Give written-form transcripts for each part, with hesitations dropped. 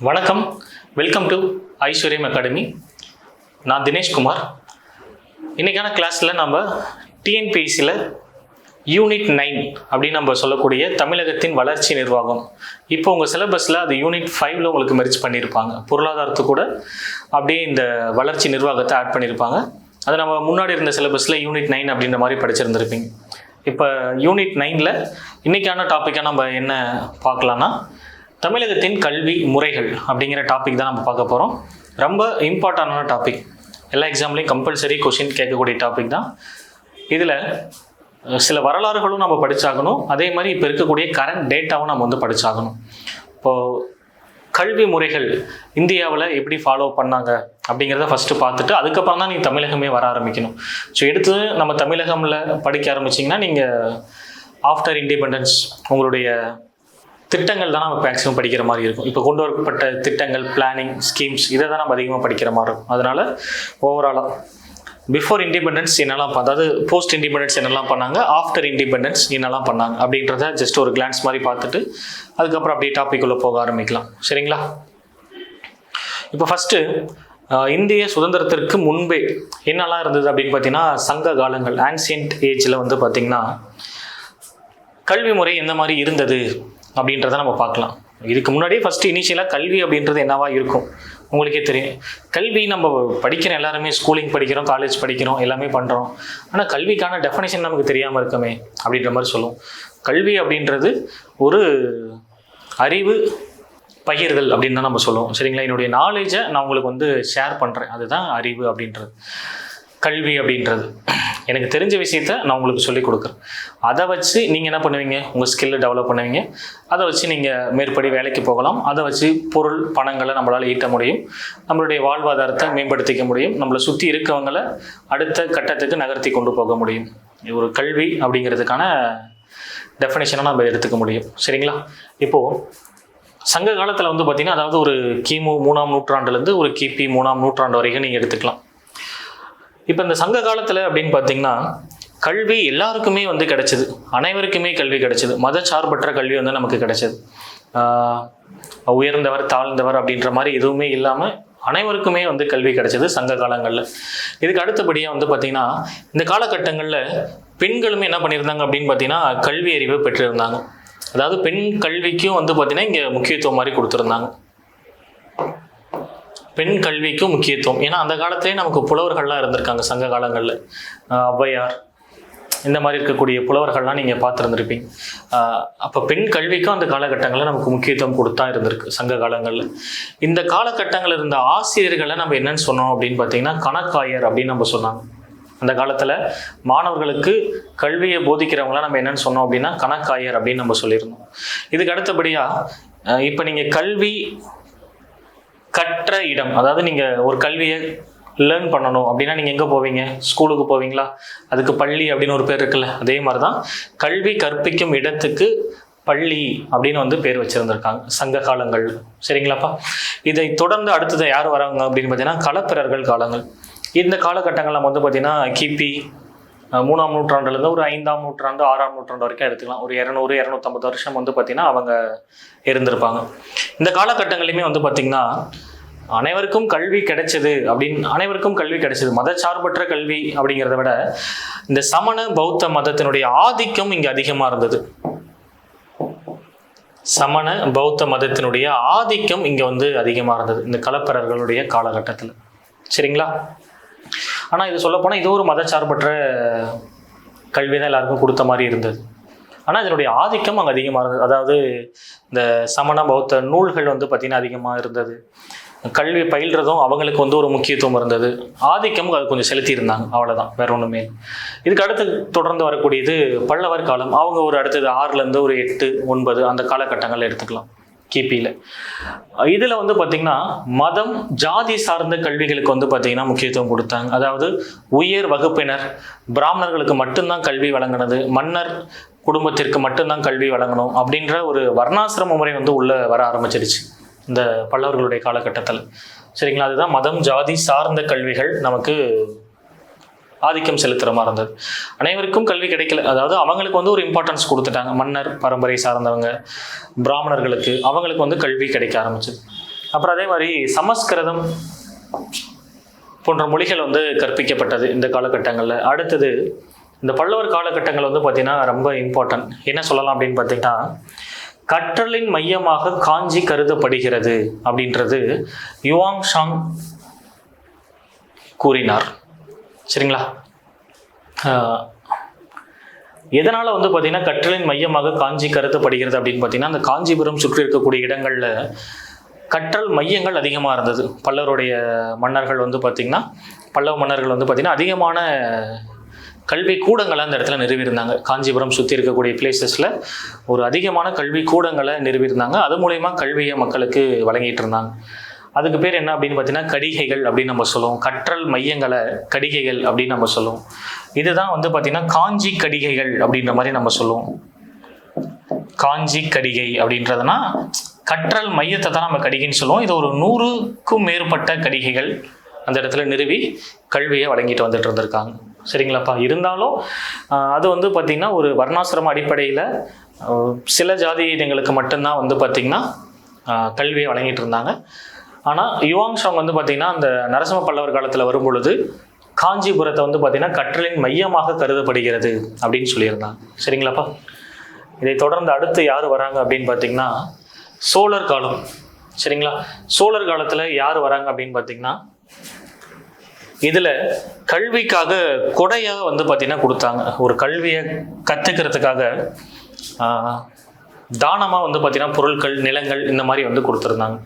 வணக்கம், welcome to ஐஸ்வர்யம் academy. நான் தினேஷ்குமார். இன்றைக்கான கிளாஸில் நம்ம டிஎன்பிஎஸ்சியில் யூனிட் 9 அப்படின்னு நம்ம சொல்லக்கூடிய தமிழகத்தின் வளர்ச்சி நிர்வாகம். இப்போ உங்கள் சிலபஸில் அது யூனிட் 5ல் உங்களுக்கு மெர்ஜ் பண்ணியிருப்பாங்க. பொருளாதாரத்து கூட அப்படியே இந்த வளர்ச்சி நிர்வாகத்தை ஆட் பண்ணியிருப்பாங்க. அது நம்ம முன்னாடி இருந்த சிலபஸில் யூனிட் 9 அப்படின்ற மாதிரி படிச்சிருந்துருப்பீங்க. இப்போ யூனிட் 9ல் இன்றைக்கான டாப்பிக்காக நம்ம என்ன பார்க்கலான்னா, தமிழகத்தின் கல்வி முறைகள் அப்படிங்கிற டாபிக் தான் நம்ம பார்க்க போகிறோம். ரொம்ப இம்பார்ட்டண்டான டாபிக், எல்லா எக்ஸாம்லேயும் கம்பல்சரி கொஷின் கேட்கக்கூடிய டாபிக் தான். இதில் சில வரலாறுகளும் நம்ம படித்தாகணும், அதே மாதிரி இப்போ இருக்கக்கூடிய கரண்ட் டேட்டாவும் நம்ம வந்து படித்தாகணும். இப்போது கல்வி முறைகள் இந்தியாவில் எப்படி ஃபாலோ பண்ணாங்க அப்படிங்கிறத ஃபஸ்ட்டு பார்த்துட்டு அதுக்கப்புறம் தான் நீங்கள் தமிழகமே வர ஆரம்பிக்கணும். ஸோ எடுத்து நம்ம தமிழகமில் படிக்க ஆரம்பிச்சிங்கன்னா நீங்கள் ஆஃப்டர் இண்டிபெண்டன்ஸ் உங்களுடைய திட்டங்கள் தான் நம்ம மேக்ஸிமம் படிக்கிற மாதிரி இருக்கும். இப்போ கொண்டு வரப்பட்ட திட்டங்கள், பிளானிங், ஸ்கீம்ஸ், இதை தான் நம்ம அதிகமாக படிக்கிற மாதிரி இருக்கும். அதனால் ஓவராலாக பிஃபோர் இண்டிபெண்டன்ஸ் என்னெல்லாம், அதாவது போஸ்ட் இண்டிபெண்டன்ஸ் என்னெல்லாம் பண்ணாங்க, ஆஃப்டர் இண்டிபெண்டன்ஸ் என்னெல்லாம் பண்ணாங்க அப்படின்றத ஜஸ்ட் ஒரு கிளான்ஸ் மாதிரி பார்த்துட்டு அதுக்கப்புறம் அப்படியே டாபிக் உள்ள போக ஆரம்பிக்கலாம். சரிங்களா? இப்போ ஃபஸ்ட்டு இந்திய சுதந்திரத்திற்கு முன்பே என்னெல்லாம் இருந்தது அப்படின்னு பார்த்தீங்கன்னா, சங்க காலங்கள், ஆன்சியன்ட் ஏஜில் வந்து பார்த்திங்கன்னா கல்வி முறை எந்த மாதிரி இருந்தது அப்படின்றத நம்ம பார்க்கலாம். இதுக்கு முன்னாடியே ஃபஸ்ட்டு இனிஷியலாக கல்வி அப்படின்றது என்னவா இருக்கும் உங்களுக்கே தெரியும். கல்வி நம்ம படிக்கிறோம், எல்லாருமே ஸ்கூலிங் படிக்கிறோம், காலேஜ் படிக்கிறோம், எல்லாமே பண்ணுறோம். ஆனால் கல்விக்கான டெஃபினேஷன் நமக்கு தெரியாமல் இருக்கமே அப்படின்ற மாதிரி சொல்லுவோம். கல்வி அப்படின்றது ஒரு அறிவு பகிர்தல் அப்படின்னு தான் நம்ம சொல்லுவோம். சரிங்களா? என்னுடைய நாலேஜை நான் உங்களுக்கு வந்து ஷேர் பண்ணுறேன், அதுதான் அறிவு அப்படின்றது. கல்வி அப்படின்றது எனக்கு தெரிஞ்ச விஷயத்த நான் உங்களுக்கு சொல்லிக் கொடுக்குறேன். அதை வச்சு நீங்கள் என்ன பண்ணுவீங்க, உங்கள் ஸ்கில்லை டெவலப் பண்ணுவீங்க. அதை வச்சு நீங்கள் மேற்படி வேலைக்கு போகலாம். அதை வச்சு பொருள், பணங்களை நம்மளால் ஈட்ட முடியும். நம்மளுடைய வாழ்வாதாரத்தை மேம்படுத்திக்க முடியும். நம்மளை சுற்றி இருக்கவங்களை அடுத்த கட்டத்துக்கு நகர்த்தி கொண்டு போக முடியும். ஒரு கல்வி அப்படிங்கிறதுக்கான டெஃபினேஷனை நம்ம எடுத்துக்க முடியும். சரிங்களா? இப்போது சங்க காலத்தில் வந்து பார்த்திங்கன்னா, அதாவது ஒரு கிமு 3ஆம் நூற்றாண்டுலேருந்து ஒரு கிபி 3ஆம் நூற்றாண்டு வரைக்கும் நீங்கள் எடுத்துக்கலாம். இப்போ இந்த சங்க காலத்தில் அப்படின்னு பார்த்தீங்கன்னா கல்வி எல்லாருக்குமே வந்து கிடைச்சிது, அனைவருக்குமே கல்வி கிடைச்சிது. மதச்சார்பற்ற கல்வி வந்து நமக்கு கிடைச்சிது. உயர்ந்தவர் தாழ்ந்தவர் அப்படின்ற மாதிரி எதுவுமே இல்லாமல் அனைவருக்குமே வந்து கல்வி கிடைச்சிது சங்க காலங்களில். இதுக்கு அடுத்தபடியாக வந்து பார்த்திங்கன்னா இந்த காலகட்டங்களில் பெண்களுமே என்ன பண்ணியிருந்தாங்க அப்படின்னு பார்த்தீங்கன்னா கல்வி அறிவை பெற்றிருந்தாங்க. அதாவது பெண் கல்விக்கும் வந்து பார்த்திங்கன்னா இங்கே முக்கியத்துவம் மாதிரி கொடுத்துருந்தாங்க. பெண் கல்விக்கும் முக்கியத்துவம், ஏன்னா அந்த காலத்திலே நமக்கு புலவர்கள்லாம் இருந்திருக்காங்க சங்க காலங்களில். ஔவையார், இந்த மாதிரி இருக்கக்கூடிய புலவர்கள்லாம் நீங்கள் பார்த்துருந்துருப்பீங்க. அப்போ பெண் கல்விக்கும் அந்த காலகட்டங்களில் நமக்கு முக்கியத்துவம் கொடுத்தா இருந்திருக்கு சங்க காலங்களில். இந்த காலகட்டங்களில் இருந்த ஆசிரியர்களை நம்ம என்னன்னு சொன்னோம் அப்படின்னு பார்த்தீங்கன்னா கணக்காயர் அப்படின்னு நம்ம சொன்னாங்க. அந்த காலத்தில் மாணவர்களுக்கு கல்வியை போதிக்கிறவங்களாம் நம்ம என்னன்னு சொன்னோம் அப்படின்னா கணக்காயர் அப்படின்னு நம்ம சொல்லியிருந்தோம். இதுக்கு அடுத்தபடியாக இப்போ நீங்கள் கல்வி கற்ற இடம், அதாவது நீங்கள் ஒரு கல்வியை லேர்ன் பண்ணணும் அப்படின்னா நீங்கள் எங்கே போவீங்க? ஸ்கூலுக்கு போவீங்களா? அதுக்கு பள்ளி அப்படின்னு ஒரு பேர் இருக்குல்ல, அதே மாதிரி தான் கல்வி கற்பிக்கும் இடத்துக்கு பள்ளி அப்படின்னு வந்து பேர் வச்சுருந்துருக்காங்க சங்க காலங்கள். சரிங்களாப்பா? இதை தொடர்ந்து அடுத்தது யார் வராங்க அப்படின்னு பார்த்தீங்கன்னா களப்பிரர்கள் காலங்கள். இந்த காலகட்டங்கள் நம்ம வந்து பார்த்திங்கன்னா கிபி 3ஆம் நூற்றாண்டுலேருந்து ஒரு 5ஆம் நூற்றாண்டு 6ஆம் நூற்றாண்டு வரைக்கும் எடுத்துக்கலாம். ஒரு 200-250 வருஷம் வந்து பார்த்திங்கன்னா அவங்க இருந்திருப்பாங்க. இந்த காலகட்டங்களையுமே வந்து பார்த்திங்கன்னா அனைவருக்கும் கல்வி கிடைச்சது அப்படின்னு, அனைவருக்கும் கல்வி கிடைச்சது. மதச்சார்பற்ற கல்வி அப்படிங்கிறத விட இந்த சமண பௌத்த மதத்தினுடைய ஆதிக்கம் இங்கே அதிகமாக இருந்தது. சமண பௌத்த மதத்தினுடைய ஆதிக்கம் இங்கே வந்து அதிகமாக இருந்தது இந்த களப்பிரர்களுடைய காலகட்டத்தில். சரிங்களா? ஆனால் இது சொல்லப்போனால் இது ஒரு மதச்சார்பற்ற கல்வி தான் எல்லாருக்கும் கொடுத்த மாதிரி இருந்தது. ஆனால் இதனுடைய ஆதிக்கம் அங்கே அதிகமாக இருந்தது. அதாவது இந்த சமண பௌத்த நூல்கள் வந்து பார்த்திங்கன்னா அதிகமாக இருந்தது. கல்வி பயில்றதும் அவங்களுக்கு வந்து ஒரு முக்கியத்துவம் இருந்தது. ஆதிக்கமும் அது கொஞ்சம் செலுத்தி இருந்தாங்க, அவ்வளோதான், வேற ஒன்றுமே. இதுக்கு அடுத்து தொடர்ந்து வரக்கூடியது பல்லவர் காலம். அவங்க ஒரு அடுத்தது 6லேருந்து ஒரு 8, 9 அந்த காலகட்டங்களில் எடுத்துக்கலாம் கிபியில். இதில் வந்து பார்த்திங்கன்னா மதம், ஜாதி சார்ந்த கல்விகளுக்கு வந்து பார்த்திங்கன்னா முக்கியத்துவம் கொடுத்தாங்க. அதாவது உயர் வகுப்பினர், பிராமணர்களுக்கு மட்டும்தான் கல்வி வழங்கினது, மன்னர் குடும்பத்திற்கு மட்டும்தான் கல்வி வழங்கணும் அப்படின்ற ஒரு வர்ணாசிரம முறை வந்து உள்ளே வர ஆரம்பிச்சிருச்சு இந்த பல்லவர்களுடைய காலகட்டத்தில். சரிங்களா? அதுதான் மதம், ஜாதி சார்ந்த கல்விகள் நமக்கு ஆதிக்கம் செலுத்துகிற மாதிரி இருந்தது. அனைவருக்கும் கல்வி கிடைக்கல, அதாவது அவங்களுக்கு வந்து ஒரு இம்பார்ட்டன்ஸ் கொடுத்துட்டாங்க. மன்னர் பரம்பரை சார்ந்தவங்க, பிராமணர்களுக்கு அவங்களுக்கு வந்து கல்வி கிடைக்க ஆரம்பிச்சது. அப்புறம் அதே மாதிரி சமஸ்கிருதம் போன்ற மொழிகள் வந்து கற்பிக்கப்பட்டது இந்த காலகட்டங்களில். அடுத்தது இந்த பல்லவர் காலகட்டங்கள் வந்து பார்த்திங்கன்னா ரொம்ப இம்பார்ட்டன்ட். என்ன சொல்லலாம் அப்படின்னு பார்த்தீங்கன்னா, கற்றலின் மையமாக காஞ்சி கருதப்படுகிறது அப்படின்றது யுவாங் ஷாங் கூறினார். சரிங்களா? எதனால் வந்து பார்த்திங்கன்னா கற்றலின் மையமாக காஞ்சி கருதப்படுகிறது அப்படின்னு பார்த்தீங்கன்னா, அந்த காஞ்சிபுரம் சுற்றி இருக்கக்கூடிய இடங்களில் கற்றல் மையங்கள் அதிகமாக இருந்தது. பல்லவருடைய மன்னர்கள் வந்து பார்த்திங்கன்னா, பல்லவ மன்னர்கள் வந்து பார்த்திங்கன்னா அதிகமான கல்வி கூடங்களை அந்த இடத்துல நிறுவியிருந்தாங்க. காஞ்சிபுரம் சுற்றி இருக்கக்கூடிய பிளேசஸில் ஒரு அதிகமான கல்வி கூடங்களை நிறுவியிருந்தாங்க. அது மூலயமா கல்வியை மக்களுக்கு வழங்கிட்டு இருந்தாங்க. அதுக்கு பேர் என்ன அப்படின்னு பார்த்தீங்கன்னா கடிகைகள் அப்படின்னு நம்ம சொல்லுவோம். கற்றல் மையங்களை கடிகைகள் அப்படின்னு நம்ம சொல்லுவோம். இதுதான் வந்து பார்த்திங்கன்னா காஞ்சி கடிகைகள் அப்படின்ற மாதிரி நம்ம சொல்லுவோம். காஞ்சி கடிகை அப்படின்றதுனா கற்றல் மையத்தை தான் நம்ம கடிகைன்னு சொல்லுவோம். இது ஒரு 100க்கும் மேற்பட்ட கடிகைகள் அந்த இடத்துல நிறுவி கல்வியை வழங்கிட்டு வந்துட்டு இருந்திருக்காங்க. சரிங்களாப்பா? இருந்தாலும் அது வந்து பார்த்திங்கன்னா ஒரு வர்ணாசிரம அடிப்படையில் சில ஜாதி இனங்களுக்கு மட்டும்தான் வந்து பார்த்திங்கன்னா கல்வியை வழங்கிட்டு இருந்தாங்க. ஆனால் யுவாங் ஷாங் வந்து பார்த்திங்கன்னா அந்த நரசிம்ம பல்லவர் காலத்தில் வரும் பொழுது காஞ்சிபுரத்தை வந்து பார்த்திங்கன்னா கற்றலின் மையமாக கருதப்படுகிறது அப்படின்னு சொல்லியிருந்தாங்க. சரிங்களாப்பா? இதை தொடர்ந்து அடுத்து யார் வராங்க அப்படின்னு பார்த்திங்கன்னா சோழர் காலம். சரிங்களா? சோழர் காலத்தில் யார் வராங்க அப்படின்னு பார்த்தீங்கன்னா, இதில் கல்விக்காக கொடையாக வந்து பார்த்திங்கன்னா கொடுத்தாங்க. ஒரு கல்வியை கற்றுக்கிறதுக்காக தானமாக வந்து பார்த்திங்கன்னா பொருட்கள், நிலங்கள் இந்த மாதிரி வந்து கொடுத்துருந்தாங்க.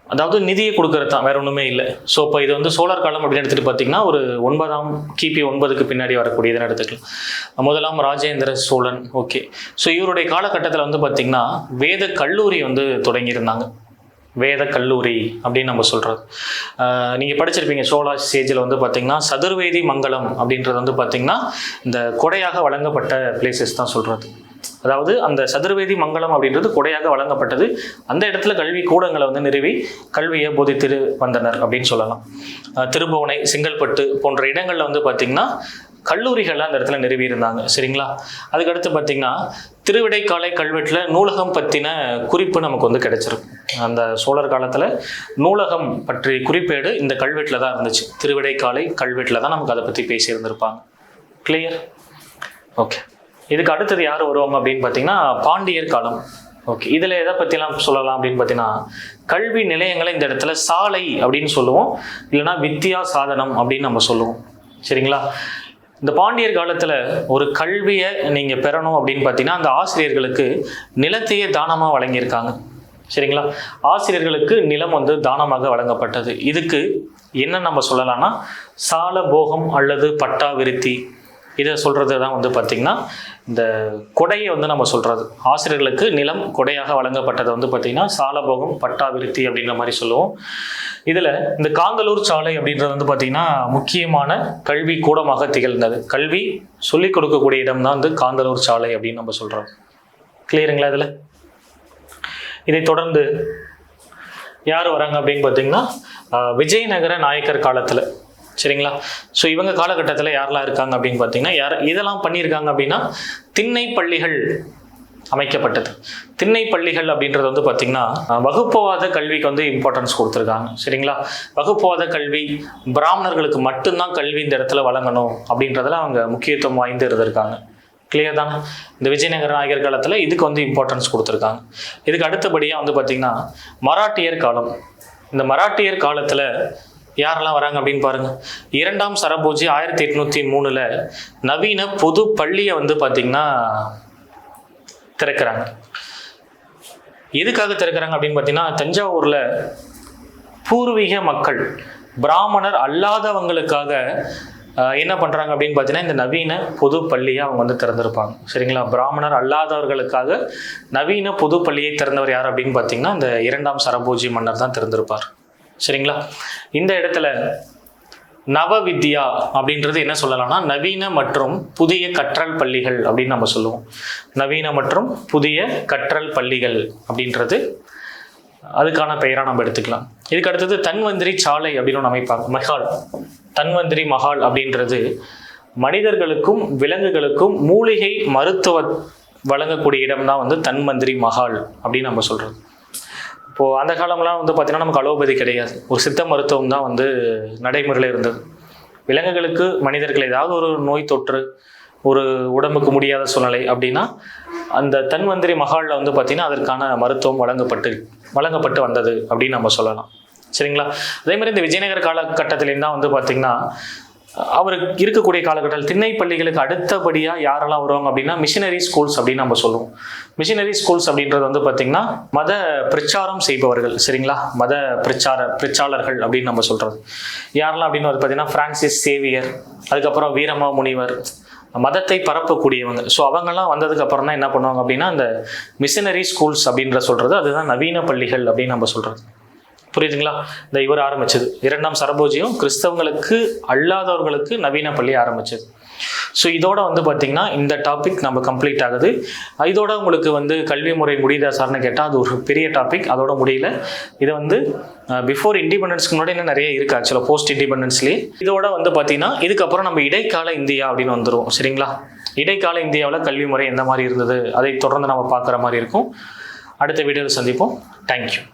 அதாவது நிதியை கொடுக்கறது தான், வேற ஒன்றுமே இல்லை. ஸோ இப்போ இது வந்து சோழர் காலம் அப்படின்னு எடுத்துகிட்டு பார்த்தீங்கன்னா ஒரு 9ஆம் கிபி 9க்கு பின்னாடி வரக்கூடியதுன்னு எடுத்துக்கலாம். முதலாம் ராஜேந்திர சோழன். ஓகே. ஸோ இவருடைய காலகட்டத்தில் வந்து பார்த்திங்கன்னா வேத கல்லூரி வந்து தொடங்கியிருந்தாங்க. வேத கல்லூரி அப்படின்னு நம்ம சொல்கிறது நீங்கள் படிச்சிருப்பீங்க. சோழா சேஜில் வந்து பார்த்திங்கன்னா சதுர்வேதி மங்கலம் அப்படின்றது வந்து பார்த்திங்கன்னா இந்த கொடையாக வழங்கப்பட்ட பிளேசஸ் தான் சொல்கிறது. அதாவது அந்த சதுர்வேதி மங்கலம் அப்படின்றது கொடையாக வழங்கப்பட்டது. அந்த இடத்துல கல்வி கூடங்களை வந்து நிறுவி கல்வியை போதித்து வந்தனர் அப்படின்னு சொல்லலாம். திருபுவனை, செங்கல்பட்டு போன்ற இடங்களில் வந்து பார்த்திங்கன்னா கல்லூரிகள்லாம் அந்த இடத்துல நிறுவி இருந்தாங்க. சரிங்களா? அதுக்கடுத்து பார்த்திங்கன்னா திருவிடைக்காலை கல்வெட்டில் நூலகம் பற்றின குறிப்பு நமக்கு வந்து கிடைச்சிருக்கும். அந்த சோழர் காலத்தில் நூலகம் பற்றி குறிப்பேடு இந்த கல்வெட்டில் தான் இருந்துச்சு. திருவிடைக்காலை கல்வெட்டில் தான் நமக்கு அதை பற்றி பேசியிருந்திருப்பாங்க. கிளியர்? ஓகே. இதுக்கு அடுத்தது யார் வருவாங்க அப்படின்னு பார்த்தீங்கன்னா பாண்டியர் காலம். ஓகே. இதில் எதை பற்றிலாம் சொல்லலாம் அப்படின்னு பார்த்தீங்கன்னா கல்வி நிலையங்களை இந்த இடத்துல சாலை அப்படின்னு சொல்லுவோம், இல்லைனா வித்யா சாதனம் அப்படின்னு நம்ம சொல்லுவோம். சரிங்களா? இந்த பாண்டியர் காலத்தில் ஒரு கல்வியை நீங்கள் பெறணும் அப்படின்னு பார்த்தீங்கன்னா அந்த ஆசிரியர்களுக்கு நிலத்தையே தானமாக வழங்கியிருக்காங்க. சரிங்களா? ஆசிரியர்களுக்கு நிலம் வந்து தானமாக வழங்கப்பட்டது. இதுக்கு என்ன நம்ம சொல்லலாம்னா சால போகம் அல்லது பட்டா விருத்தி, இதை சொல்கிறது தான் வந்து பார்த்திங்கன்னா இந்த கொடையை வந்து நம்ம சொல்கிறது. ஆசிரியர்களுக்கு நிலம் கொடையாக வழங்கப்பட்டது வந்து பார்த்திங்கன்னா சாலபோகம், பட்டா விருத்தி அப்படின்ற மாதிரி சொல்லுவோம். இதில் இந்த காந்தலூர் சாலை அப்படின்றது வந்து பார்த்திங்கன்னா முக்கியமான கல்வி கூடமாக திகழ்ந்தது. கல்வி சொல்லிக் கொடுக்கக்கூடிய இடம் தான் வந்து காந்தலூர் சாலை அப்படின்னு நம்ம சொல்கிறோம். கிளியருங்களா? இதில் இதை தொடர்ந்து யார் வராங்க அப்படின்னு பார்த்தீங்கன்னா விஜயநகர நாயக்கர் காலத்தில். சரிங்களா? ஸோ இவங்க காலகட்டத்தில் யாரெல்லாம் இருக்காங்க அப்படின்னு பார்த்தீங்கன்னா இதெல்லாம் பண்ணியிருக்காங்க அப்படின்னா திண்ணை பள்ளிகள் அமைக்கப்பட்டது. திண்ணை பள்ளிகள் அப்படின்றது வந்து பார்த்திங்கன்னா வகுப்புவாத கல்விக்கு வந்து இம்பார்ட்டன்ஸ் கொடுத்துருக்காங்க. சரிங்களா? வகுப்புவாத கல்வி பிராமணர்களுக்கு மட்டும்தான் கல்வி இந்த இடத்துல வழங்கணும் அப்படின்றதுல அவங்க முக்கியத்துவம் வாய்ந்து இருந்திருக்காங்க. கிளியர் தானே? இந்த விஜயநகர நாயகர் காலத்தில் இதுக்கு வந்து இம்பார்ட்டன்ஸ் கொடுத்துருக்காங்க. இதுக்கு அடுத்தபடியாக வந்து பார்த்திங்கன்னா மராட்டியர் காலம். இந்த மராட்டியர் காலத்தில் யாரெல்லாம் வராங்க அப்படின்னு பாருங்க. 2ஆம் சரபோஜி 1803 நவீன பொது பள்ளியை வந்து பார்த்திங்கன்னா திறக்கிறாங்க. எதுக்காக திறக்கிறாங்க அப்படின்னு பார்த்தீங்கன்னா தஞ்சாவூரில் பூர்வீக மக்கள் பிராமணர் அல்லாதவங்களுக்காக என்ன பண்ணுறாங்க அப்படின்னு பார்த்தீங்கன்னா இந்த நவீன பொது பள்ளியை அவங்க வந்து திறந்திருப்பாங்க. சரிங்களா? பிராமணர் அல்லாதவர்களுக்காக நவீன பொது பள்ளியை திறந்தவர் யார் அப்படின்னு பார்த்தீங்கன்னா இந்த 2ஆம் சரபோஜி மன்னர் தான் திறந்திருப்பார். சரிங்களா? இந்த இடத்துல நவவித்யா அப்படின்றது என்ன சொல்லலாம்னா நவீன மற்றும் புதிய கற்றல் பள்ளிகள் அப்படின்னு நம்ம சொல்லுவோம். நவீன மற்றும் புதிய கற்றல் பள்ளிகள் அப்படின்றது அதுக்கான பெயராக நம்ம எடுத்துக்கலாம். இதுக்கு அடுத்தது தன்வந்திரி சாலை அப்படின்னு ஒன்று அமைப்பாங்க. மஹால், தன்வந்திரி மஹால் அப்படின்றது மனிதர்களுக்கும் விலங்குகளுக்கும் மூலிகை மருத்துவ வழங்கக்கூடிய இடம் தான் வந்து தன்வந்திரி மஹால் அப்படின்னு நம்ம சொல்கிறது. இப்போது அந்த காலம்லாம் வந்து பார்த்திங்கன்னா நமக்கு அலோபதி கிடையாது, ஒரு சித்த மருத்துவம் தான் வந்து நடைமுறையில் இருந்தது. விலங்குகளுக்கு மனிதர்கள் ஏதாவது ஒரு நோய் தொற்று, ஒரு உடம்புக்கு முடியாத சூழ்நிலை அப்படின்னா அந்த தன்வந்திரி மகாலில் வந்து பார்த்திங்கன்னா அதற்கான மருத்துவம் வழங்கப்பட்டு வந்தது அப்படின்னு நம்ம சொல்லலாம். சரிங்களா? அதே மாதிரி இந்த விஜயநகர காலகட்டத்திலேருந்து தான் வந்து பார்த்திங்கன்னா அவருக்கு இருக்கக்கூடிய காலகட்டத்தில் திண்ணை பள்ளிகளுக்கு அடுத்தபடியாக யாரெல்லாம் வருவாங்க அப்படின்னா மிஷினரி ஸ்கூல்ஸ் அப்படின்னு நம்ம சொல்லுவோம். மிஷினரி ஸ்கூல்ஸ் அப்படின்றது வந்து பார்த்திங்கன்னா மத பிரச்சாரம் செய்பவர்கள். சரிங்களா? மத பிரச்சாரர்கள் அப்படின்னு நம்ம சொல்கிறது யாரெல்லாம் அப்படின்னு வந்து பார்த்திங்கன்னா பிரான்சிஸ் சேவியர், அதுக்கப்புறம் வீரமா முனிவர், மதத்தை பரப்பக்கூடியவங்க. ஸோ அவங்கெல்லாம் வந்ததுக்கு அப்புறம் தான் என்ன பண்ணுவாங்க அப்படின்னா இந்த மிஷினரி ஸ்கூல்ஸ் அப்படின்ற சொல்கிறது அதுதான் நவீன பள்ளிகள் அப்படின்னு நம்ம சொல்கிறது. புரியுதுங்களா? இந்த இவர் ஆரம்பிச்சது 2ஆம் சரபோஜியும் கிறிஸ்தவங்களுக்கு அல்லாதவர்களுக்கு நவீன பள்ளி ஆரம்பிச்சது. ஸோ இதோட வந்து பார்த்திங்கன்னா இந்த டாபிக் நம்ம கம்ப்ளீட் ஆகுது. இதோட உங்களுக்கு வந்து கல்வி முறை முடியுதா சார்னு கேட்டால் அது ஒரு பெரிய டாபிக், அதோட முடியல. இதை வந்து பிஃபோர் இண்டிபெண்டன்ஸ்க்கு முன்னாடி இன்னும் நிறைய இருக்குது ஆக்சுவலாக போஸ்ட் இண்டிபெண்டன்ஸ்லேயே. இதோட வந்து பார்த்திங்கன்னா இதுக்கப்புறம் நம்ம இடைக்கால இந்தியா அப்படின்னு வந்துடும். சரிங்களா? இடைக்கால இந்தியாவில் கல்வி முறை எந்த மாதிரி இருந்தது அதை தொடர்ந்து நம்ம பார்க்குற மாதிரி இருக்கும். அடுத்த வீடியோவில் சந்திப்போம். தேங்க்யூ.